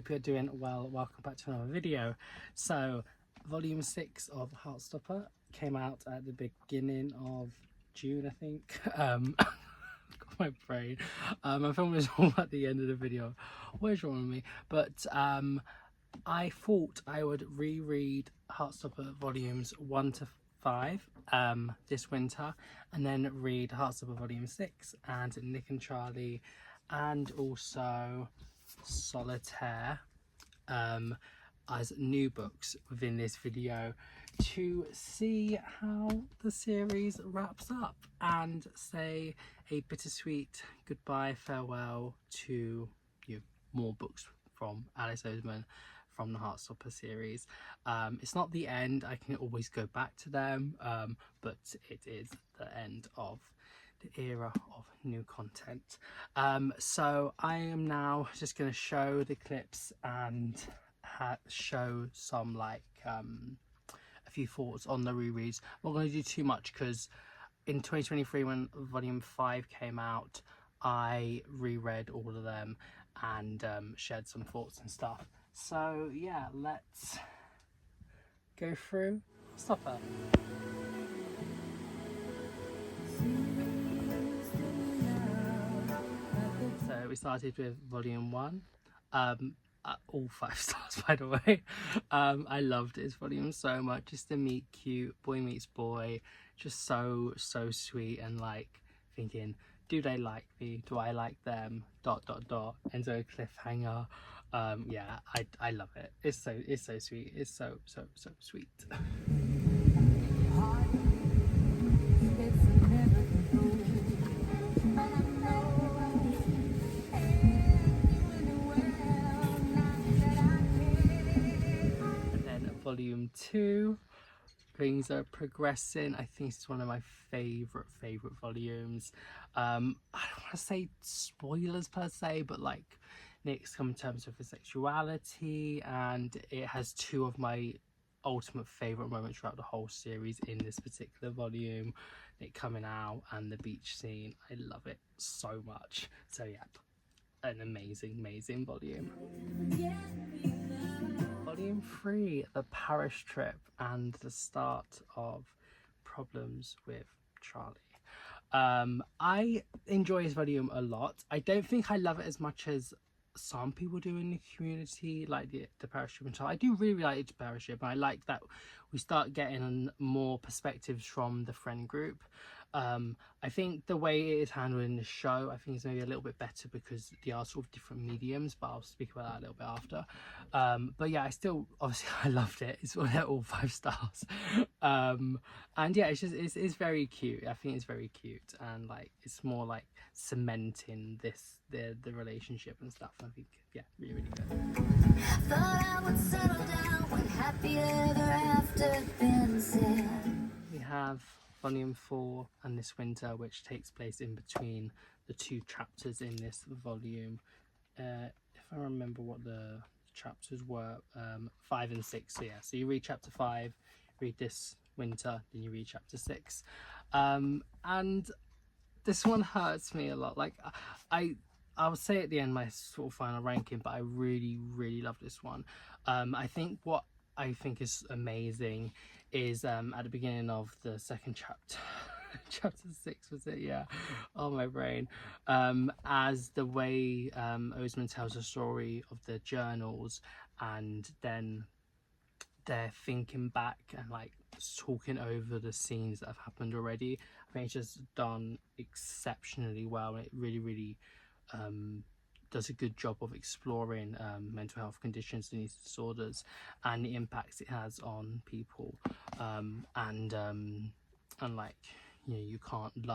hope you're doing well. Welcome back to another video. So volume 6 of Heartstopper came out at the beginning of June, I think. Got my brain. I'm filming this all at the end of the video. What is wrong with me? But I thought I would reread Heartstopper volumes 1 to 5 this winter, and then read Heartstopper volume 6 and Nick and Charlie, and also Solitaire as new books within this video, to see how the series wraps up and say a bittersweet goodbye, farewell to more books from Alice Oseman from the Heartstopper series. It's not the end, I can always go back to them, but it is the end of the era of new content. So I am now just going to show the clips and show some like a few thoughts on the rereads. I'm not going to do too much because in 2023 when volume 5 came out, I reread all of them and shared some thoughts and stuff. So yeah, let's go through Heartstopper. So we started with volume 1, all 5 stars by the way. I loved this volume so much, just to meet cute boy meets boy, just so sweet, and like thinking, do they like me, do I like them, ... and so cliffhanger. Yeah, I love it. It's so sweet, it's so sweet. Volume 2, things are progressing. I think it's one of my favorite volumes. I don't want to say spoilers per se, but like Nick's come to terms with his sexuality, and it has 2 of my ultimate favorite moments throughout the whole series in this particular volume. Nick coming out and the beach scene, I love it so much. So yeah, an amazing volume. Volume 3, the Paris trip and the start of problems with Charlie. I enjoy this volume a lot. I don't think I love it as much as some people do in the community, like the Paris trip and Charlie. I do really like the Paris trip, and I like that we start getting more perspectives from the friend group. I think the way it is handled in the show, I think is maybe a little bit better because they are sort of different mediums, but I'll speak about that a little bit after. But yeah, obviously I loved it. It's all 5 stars. And yeah, it's very cute. I think it's very cute, and like it's more like cementing the relationship and stuff. I think yeah, really good. Thought I would settle down when happy ever after been said. We have volume 4 and This Winter, which takes place in between the 2 chapters in this volume. If I remember what the chapters were, 5 and 6. So yeah, so you read chapter 5, read This Winter, then you read chapter 6. And this one hurts me a lot. Like I'll say at the end my sort of final ranking, but I really love this one. I think what I think is amazing is at the beginning of the 2nd chapter, chapter 6 was it? Yeah. Oh, my brain. As the way Oseman tells the story of the journals, and then they're thinking back and like talking over the scenes that have happened already. I think it's just done exceptionally well, and it really does a good job of exploring mental health conditions and these disorders and the impacts it has on people, and like, you know, you can't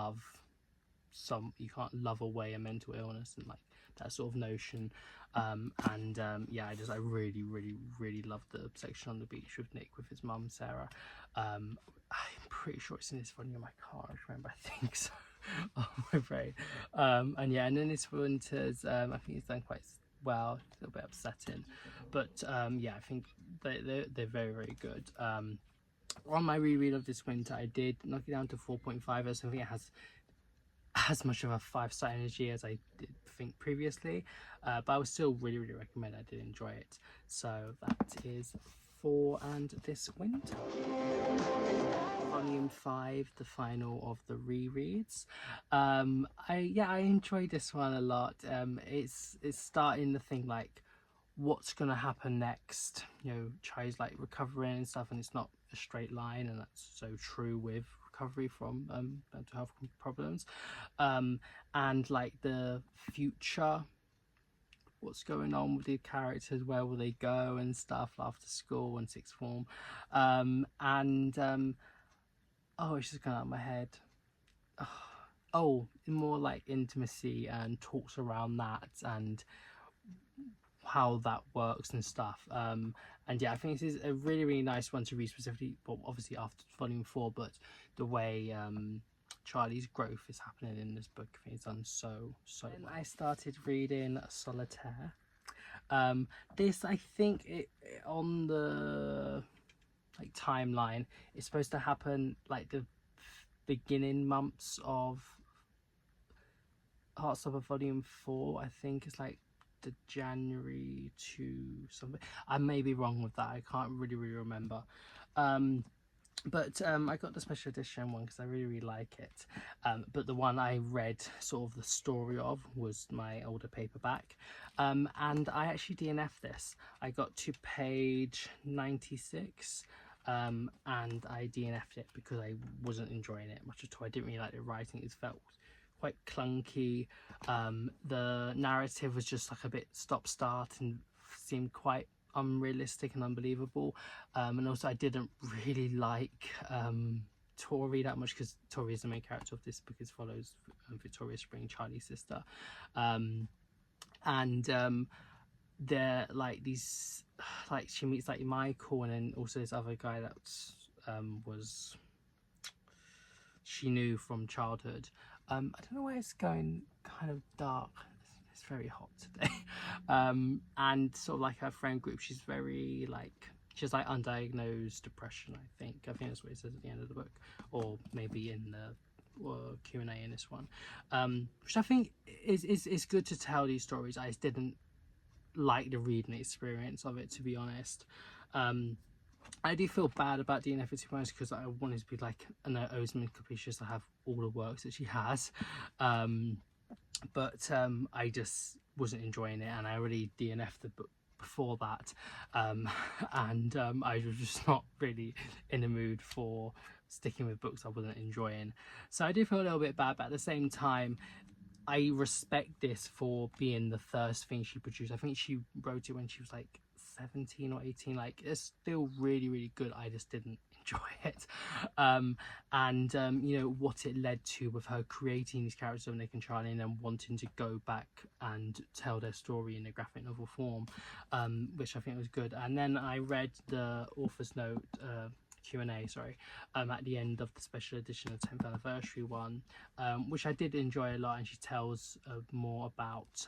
love away a mental illness and like that sort of notion. Yeah, I really love the section on the beach with Nick with his mum Sarah. I'm pretty sure it's in this volume, I can't remember, I think so. Oh, my brain. And yeah, and then This Winter's, I think it's done quite well, a little bit upsetting, but yeah, I think they're very good. On my reread of This Winter, I did knock it down to 4.5. I don't think it has as much of a 5-star energy as I did think previously, but I would still really recommend. I did enjoy it. So that is For and This Winter. Volume 5, the final of the rereads. I enjoyed this one a lot. It's starting to think like, what's gonna happen next? You know, Chai's like recovering and stuff, and it's not a straight line, and that's so true with recovery from mental health problems. And like the future, what's going on with the characters, where will they go and stuff after school and sixth form. Oh, it's just gone out of my head. Oh, more like intimacy and talks around that and how that works and stuff. And yeah, I think this is a really nice one to read, specifically, well, obviously after volume 4, but the way Charlie's growth is happening in this book, I think it's done so well. I started reading Solitaire. This, I think, on the like timeline, it's supposed to happen like the beginning months of Heartstopper volume 4. I think it's like the January to something. I may be wrong with that. I can't really remember. But I got the special edition one because I really like it. But the one I read sort of the story of was my older paperback. And I actually DNF'd this. I got to page 96. And I DNF'd it because I wasn't enjoying it much at all. I didn't really like the writing. It felt quite clunky. The narrative was just like a bit stop-start and seemed quite unrealistic and unbelievable. And also I didn't really like Tori that much, because Tori is the main character of this book. It follows Victoria Spring, Charlie's sister. They're like these, like she meets like Michael, and then also this other guy that was she knew from childhood. I don't know why it's going kind of dark. It's very hot today. And sort of like her friend group, she's very like, she's like undiagnosed depression, I think that's what it says at the end of the book, or maybe in the Q&A in this one, which I think is good to tell these stories. I just didn't like the reading experience of it, to be honest. I do feel bad about DNF, to be honest, because I wanted to be like, I know Osman Capricious to have all the works that she has, but I just wasn't enjoying it, and I already DNF'd the book before that, and I was just not really in the mood for sticking with books I wasn't enjoying. So I do feel a little bit bad, but at the same time, I respect this for being the first thing she produced. I think she wrote it when she was like 17 or 18. Like, it's still really good. I just didn't enjoy it. You know what it led to with her creating these characters of Nick and Charlie, and then wanting to go back and tell their story in a graphic novel form, which I think was good. And then I read the author's note, Q&A, sorry, at the end of the special edition of 10th anniversary one, which I did enjoy a lot, and she tells more about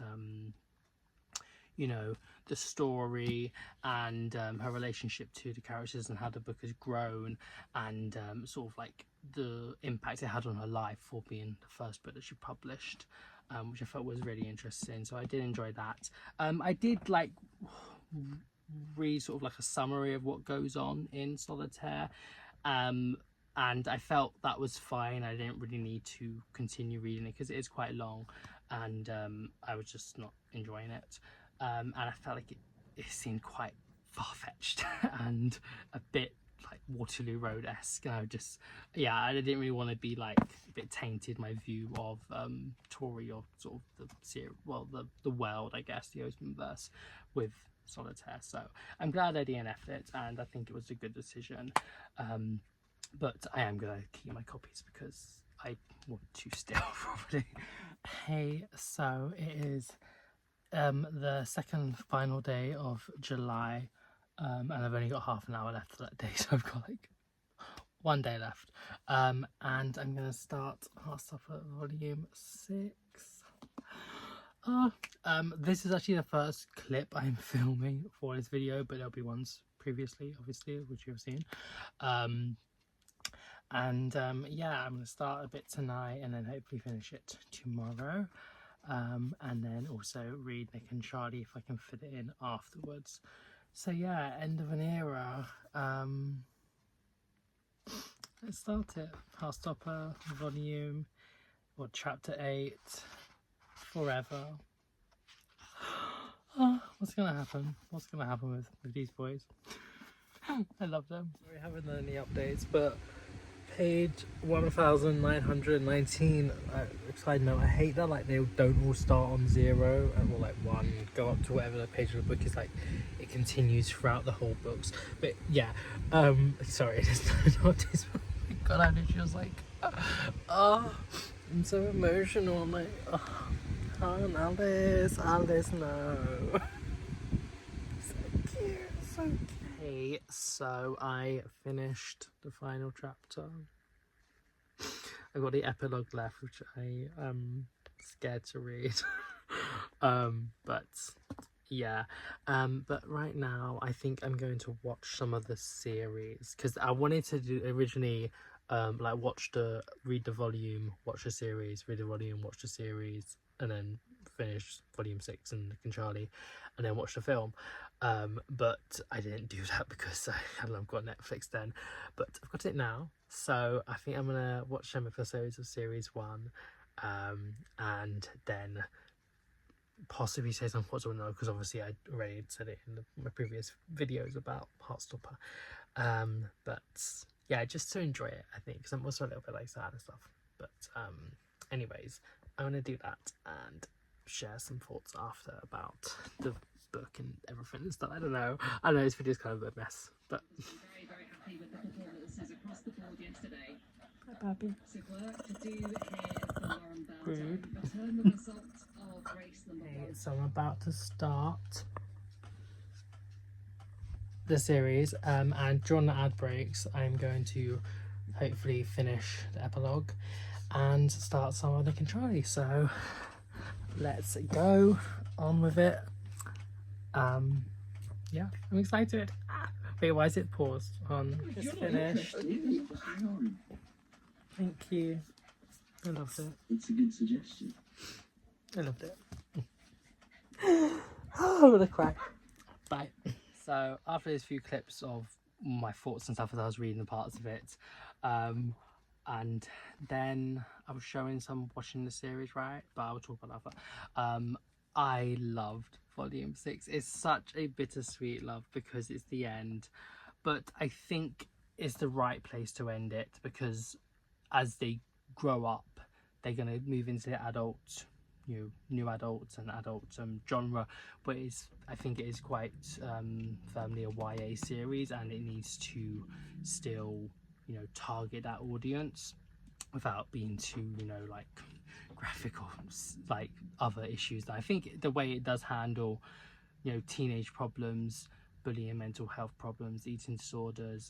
you know, the story and her relationship to the characters, and how the book has grown, and sort of like the impact it had on her life for being the first book that she published, which I felt was really interesting. So I did enjoy that. I did like read sort of like a summary of what goes on in Solitaire, and I felt that was fine. I didn't really need to continue reading it because it is quite long, and I was just not enjoying it, and I felt like it seemed quite far-fetched and a bit like Waterloo Road-esque. And I just, yeah, I didn't really want to be like a bit tainted my view of Tori, or sort of the series, well, the world, I guess, the Osman verse with Solitaire. So I'm glad I DNF'd it, and I think it was a good decision. But I am going to keep my copies because I want to still, probably. Hey, so it is the second final day of July, and I've only got half an hour left for that day, so I've got like one day left, and I'm going to start Heartstopper volume 6. This is actually the first clip I'm filming for this video, but there'll be ones previously, obviously, which you've seen. Yeah, I'm going to start a bit tonight and then hopefully finish it tomorrow. and then also read Nick and Charlie if I can fit it in afterwards. So yeah, end of an era. Let's start it. Heartstopper volume or chapter 8. Forever. Oh, what's gonna happen? What's gonna happen with these boys? I love them. We haven't done any updates, but page 1919. Side note, I hate that like they don't all start on 0 or like 1, go up to whatever the page of the book is, like it continues throughout the whole books. But yeah, sorry, there's no notice. Oh my god, I literally was like, oh, I'm so emotional. I'm like, oh, Alice, no. So cute, so cute. Okay, so I finished the final chapter. I got the epilogue left, which I am scared to read. But yeah, but right now I think I'm going to watch some of the series, because I wanted to do originally like read the volume, watch the series, read the volume, watch the series, and then finish volume 6 and Nick and Charlie, and then watch the film. But I didn't do that because I've got Netflix then, but I've got it now, so I think I'm gonna watch some episodes of series 1, and then possibly say some thoughts on, because obviously I already said it in my previous videos about Heartstopper. But yeah, just to enjoy it, I think, because I'm also a little bit like sad and stuff. But anyways, I'm gonna do that and share some thoughts after about the book and everything and stuff. I don't know, this video's kind of a mess, but Very, very happy with the performances across the board yesterday. hi Barbie. So work to do here for Lauren Bell. Rude. Return the result of race number 1. So I'm about to start the series, and during the ad breaks I'm going to hopefully finish the epilogue and start some of Nick and Charlie. So let's go on with it. Yeah, I'm excited. Wait, why is it paused? Just finished. Thank you. I loved it. It's a good suggestion. I loved it. Oh, I'm gonna cry. Bye. So after these few clips of my thoughts and stuff as I was reading the parts of it, and then I was watching the series, right? But I will talk about that. I loved volume 6. It's such a bittersweet love because it's the end, but I think it's the right place to end it, because as they grow up, they're gonna move into the adult, new adults and adult genre, but I think it is quite firmly a YA series, and it needs to still target that audience without being too like graphic or like other issues. I think the way it does handle teenage problems, bullying, mental health problems, eating disorders,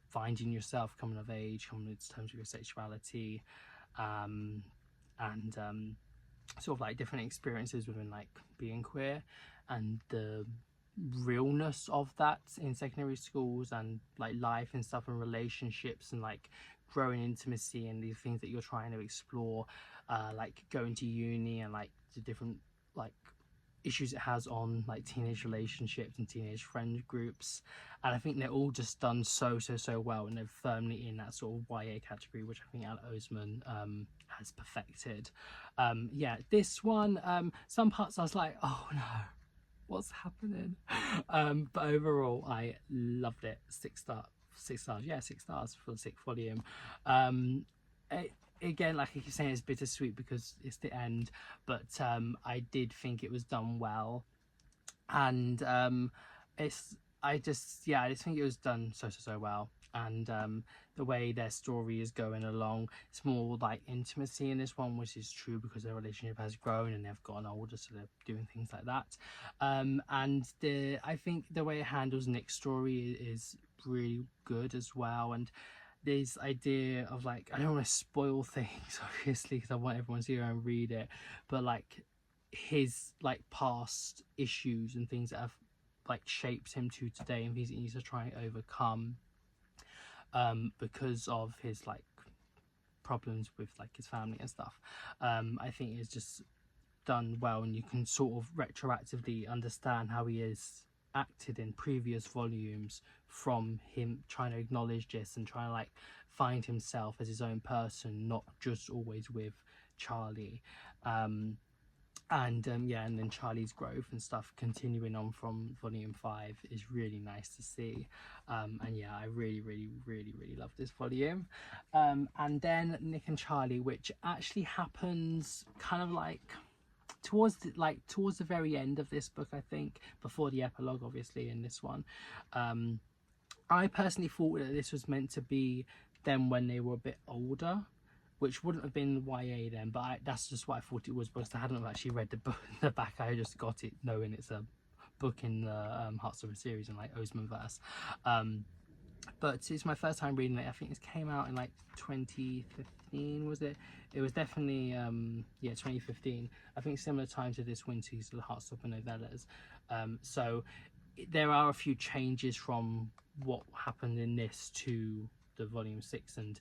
finding yourself, coming of age, coming to terms with your sexuality, and sort of like different experiences within like being queer, and the realness of that in secondary schools, and like life and stuff, and relationships, and like growing intimacy, and these things that you're trying to explore, like going to uni, and like the different like issues it has on like teenage relationships and teenage friend groups. And I think they're all just done so well, and they're firmly in that sort of YA category, which I think Al Oseman has perfected. Yeah, this one, some parts I was like, oh no, what's happening? But overall I loved it. 6 stars. Yeah, 6 stars for the 6th volume. Again, like I keep saying, it's bittersweet because it's the end, but I did think it was done well, and I just think it was done so well. And the way their story is going along, it's more like intimacy in this one, which is true because their relationship has grown and they've gotten older, so they're doing things like that. And I think the way it handles Nick's story is really good as well. And this idea of like, I don't want to spoil things obviously because I want everyone to go and read it, but like his like past issues and things that have like shaped him to today, and things he needs to try and overcome because of his like problems with like his family and stuff. I think it's just done well, and you can sort of retroactively understand how he is acted in previous volumes, from him trying to acknowledge this and trying to like find himself as his own person, not just always with Charlie. And then Charlie's growth and stuff continuing on from volume 5 is really nice to see. And yeah, I really love this volume. And then Nick and Charlie, which actually happens kind of like towards the very end of this book, I think, before the epilogue obviously in this one. I personally thought that this was meant to be them when they were a bit older, which wouldn't have been YA then, but that's just what I thought it was, because I hadn't actually read the book in the back. I just got it knowing it's a book in the Heartstopper series and like Osman verse. But it's my first time reading it. I think it came out in like 2015, was it? It was definitely 2015. I think similar time to this Winter's the Heartstopper novellas. So there are a few changes from what happened in this to the volume 6, and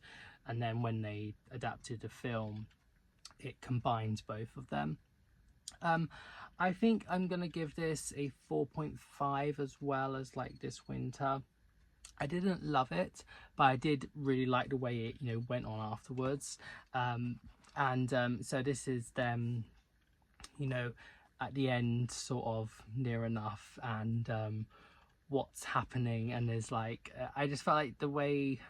then when they adapted the film, it combines both of them. I think I'm gonna give this a 4.5 as well as like this winter. I didn't love it, but I did really like the way it, you know, went on afterwards. So this is them, you know, at the end, sort of near enough, and what's happening, and there's like I just felt like the way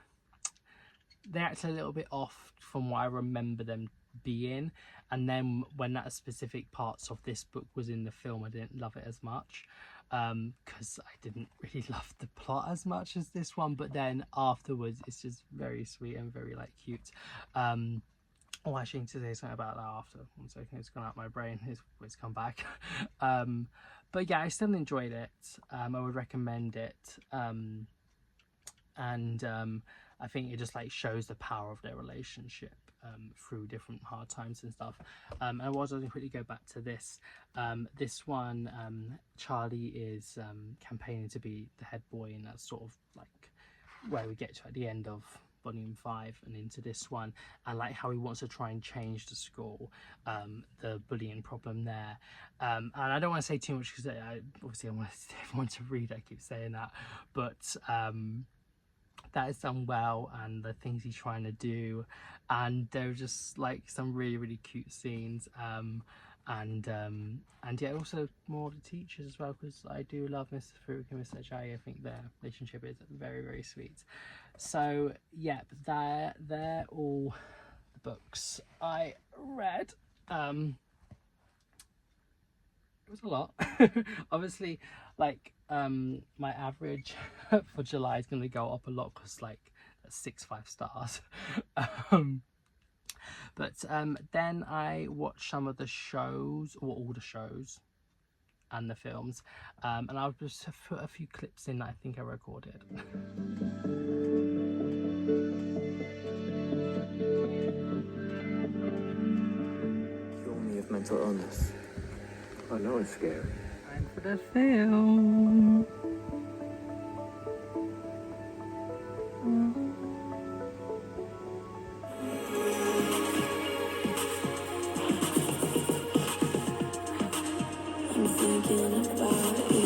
they acted a little bit off from what I remember them being, and then when that specific parts of this book was in the film, I didn't love it as much, because I didn't really love the plot as much as this one. But then afterwards it's just very sweet and very like cute. Oh, actually, I need to say something about that after. 1 second, it's gone out my brain. It's come back. But yeah, I still enjoyed it. I would recommend it. I think it just like shows the power of their relationship through different hard times and stuff. And I was going to quickly go back to this. This one, Charlie is campaigning to be the head boy, and that's sort of like where we get to at the end of volume 5 and into this one, and like how he wants to try and change the school, the bullying problem there. And I don't want to say too much because obviously I want everyone to read. I keep saying that, but that is done well, and the things he's trying to do, and there are just like some really cute scenes, and yeah, also more of the teachers as well, because I do love Mr. Farouk and Mr. Ajayi. I think their relationship is very sweet. So yeah, they're all the books I read. It was a lot. Obviously, like my average for July is going to go up a lot, because like that's 6 5-stars. But then I watched some of the shows, or all the shows and the films, and I'll just put a few clips in that I think I recorded. Cure me of mental illness. I know it's scary. Time for the film. I'm thinking about you.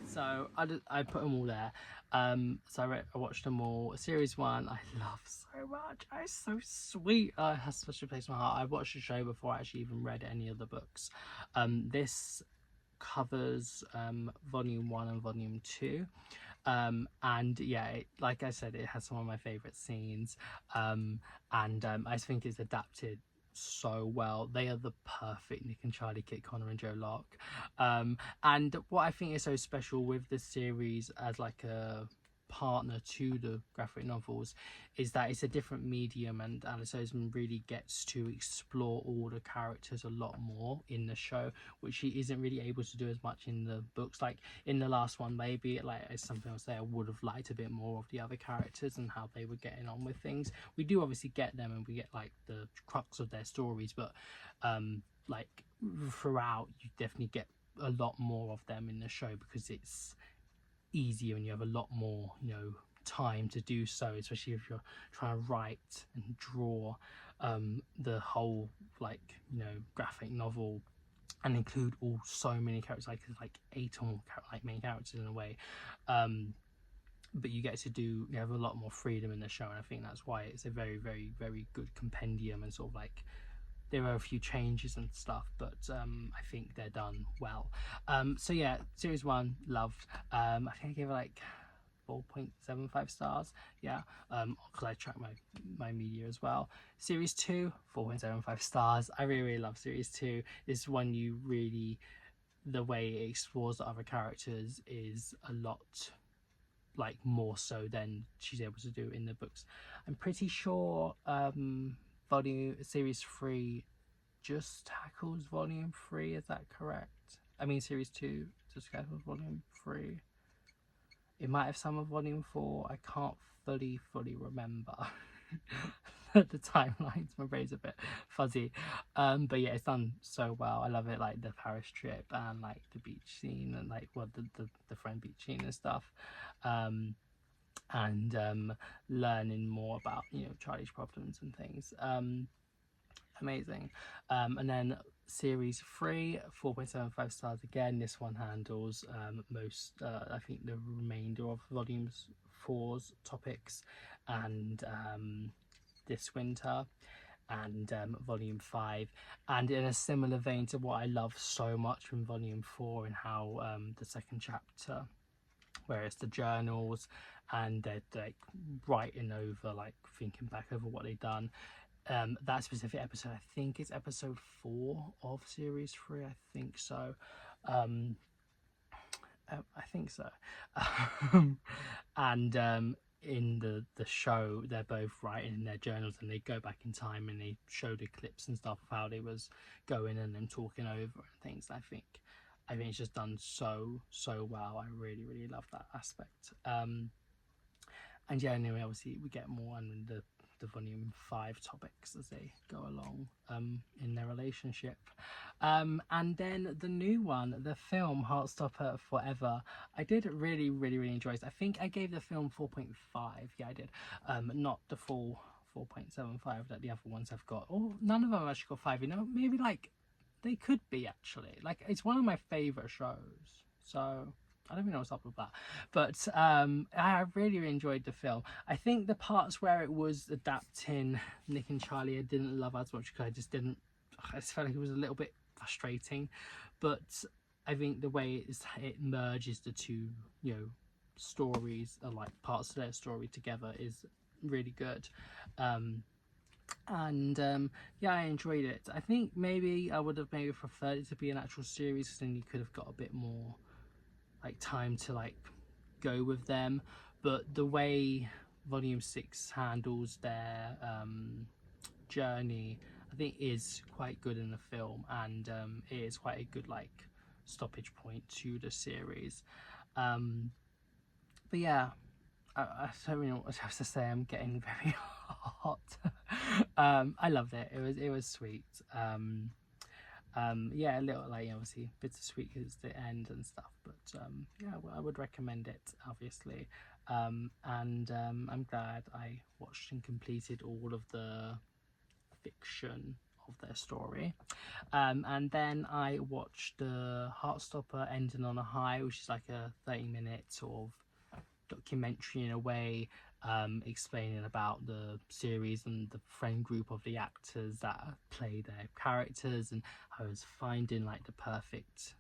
So I put them all there. So I watched them all. Series 1 I love so much. It's so sweet. It has such a place in my heart. I watched the show before I actually even read any of the books. This covers volume 1 and volume 2. And yeah, like I said, it has some of my favorite scenes, and I think it's adapted so well. They are the perfect Nick and Charlie, Kit Connor and Joe Locke. And what I think is so special with this series as like a partner to the graphic novels is that it's a different medium, and Alice Oseman really gets to explore all the characters a lot more in the show, which she isn't really able to do as much in the books. Like in the last one, maybe like it's something else I would have liked a bit more of the other characters and how they were getting on with things. We do obviously get them and we get like the crux of their stories, but like throughout you definitely get a lot more of them in the show because it's easier and you have a lot more, you know, time to do so, especially if you're trying to write and draw the whole, like, you know, graphic novel and include all so many characters, like 8 or more like main characters in a way. But you get to do, you have a lot more freedom in the show, and I think that's why it's a very, very, very good compendium, and sort of like there are a few changes and stuff, but I think they're done well. So yeah, series 1 loved. I think I gave it like 4.75 stars, yeah, because I track my media as well. Series 2, 4.75 stars. I really love series 2. This one, you really, the way it explores the other characters is a lot like more so than she's able to do in the books. I'm pretty sure volume series 3 just tackles volume 3, is that correct? I mean series 2 just tackles volume 3. It might have some of volume 4. I can't fully remember the timelines. My brain's a bit fuzzy, but yeah, it's done so well. I love it, like the Paris trip and like the beach scene and like the friend beach scene and stuff, and learning more about, you know, Charlie's problems and things. Amazing. And then series 3, 4.75 stars again. This one handles most, I think, the remainder of volumes 4's topics, and this winter, and volume 5, and in a similar vein to what I love so much from volume 4, and how the second chapter, where it's the journals and they're like writing over, like thinking back over what they've done. That specific episode, I think it's episode 4 of series 3, I think so. I think so. And in the show, they're both writing in their journals, and they go back in time and they show the clips and stuff of how they was going and them talking over and things. I think it's just done so well. I really love that aspect. And yeah, anyway, obviously we get more on the volume 5 topics as they go along in their relationship. And then the new one, the film Heartstopper Forever, I did really enjoy it. I think I gave the film 4.5. Yeah, I did. Not the full 4.75 that the other ones have got. Or none of them have actually got 5, you know. Maybe like they could be, actually. Like, it's one of my favorite shows, so I don't even know what's up with that. But I really enjoyed the film. I think the parts where it was adapting Nick and Charlie I didn't love as much, because I just felt like it was a little bit frustrating. But I think the way it merges the two, you know, stories, or like parts of their story together, is really good. Yeah, I enjoyed it. I think maybe I would have maybe preferred it to be an actual series, because then you could have got a bit more like time to like go with them. But the way volume 6 handles their journey, I think is quite good in the film, and it is quite a good like stoppage point to the series. But yeah, I don't know what else to say. I'm getting very hot. I loved it. It was sweet. Yeah, a little like obviously bittersweet because the end and stuff, but yeah, well, I would recommend it, obviously. And I'm glad I watched and completed all of the fiction of their story. And then I watched the Heartstopper Ending on a High, which is like a 30-minute sort of documentary in a way, explaining about the series and the friend group of the actors that play their characters, and I was finding like the perfect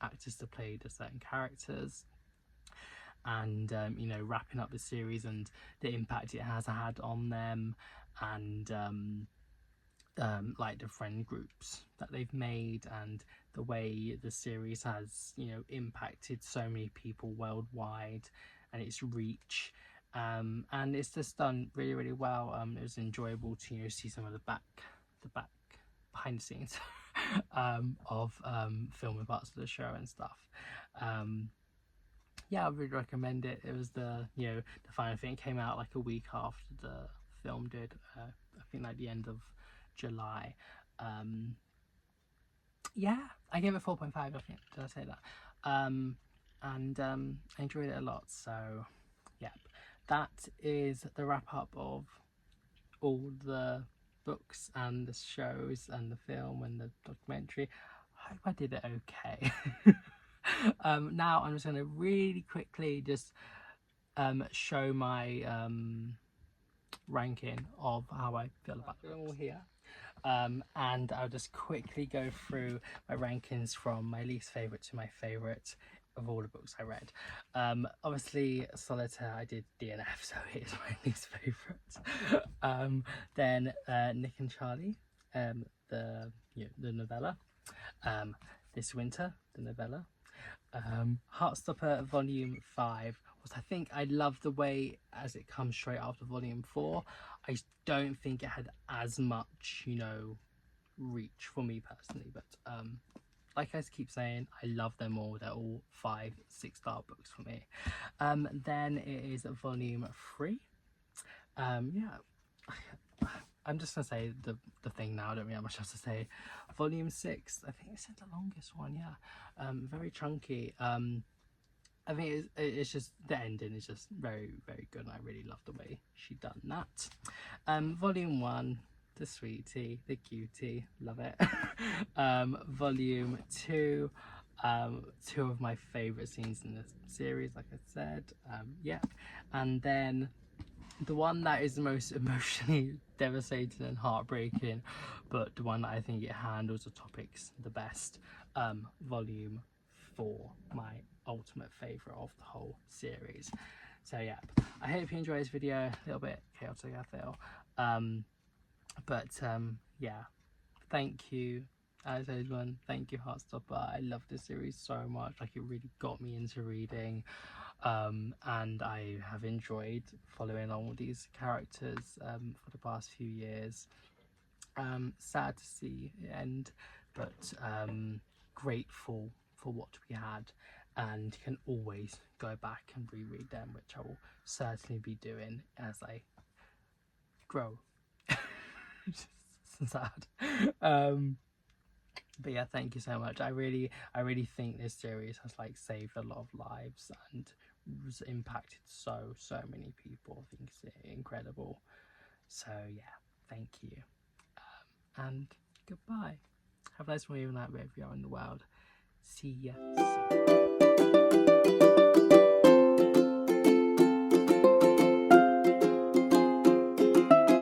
actors to play the certain characters, and you know, wrapping up the series and the impact it has had on them, and like the friend groups that they've made, and the way the series has, you know, impacted so many people worldwide, and its reach. And it's just done really, really well. It was enjoyable to, you know, see some of the back behind the scenes of filming parts of the show and stuff. Yeah, I really recommend it. It was the final thing came out like a week after the film did. I think like the end of July. Yeah, I gave it 4.5. I think, did I say that? I enjoyed it a lot. So yeah, that is the wrap up of all the books and the shows and the film and the documentary. I hope I did it okay. Now I'm just going to really quickly just show my ranking of how I feel about them all here. And I'll just quickly go through my rankings from my least favourite to my favourite of all the books I read. Obviously Solitaire I did DNF, so it is my least favourite. Then Nick and Charlie, the novella. This Winter, the novella. Heartstopper Volume 5 was, I think I love the way as it comes straight after Volume 4. I don't think it had as much, you know, reach for me personally, but like I keep saying, I love them all. They're all 5 6-star books for me. Then it is Volume 3. Yeah, I'm just gonna say the thing now. I don't really have much else to say. Volume 6, I think it's the longest one. Yeah, very chunky. I think it's just the ending is just very, very good, and I really love the way she done that. Volume 1, the sweetie, the cutie, love it. Volume 2, 2 of my favourite scenes in the series, like I said. Yeah, and then the one that is the most emotionally devastating and heartbreaking, but the one that I think it handles the topics the best, Volume 4, my ultimate favourite of the whole series. So yeah, I hope you enjoy this video. A little bit chaotic, I feel, yeah, thank you as everyone. Thank you, Heartstopper. I love this series so much. Like, it really got me into reading, and I have enjoyed following along with these characters for the past few years. Sad to see it end, but grateful for what we had, and can always go back and reread them, which I will certainly be doing as I grow. Sad. But yeah, thank you so much. I really think this series has like saved a lot of lives and has impacted so many people. I think it's incredible. So yeah, thank you, and goodbye. Have a nice morning, night, wherever you are in the world. See ya soon.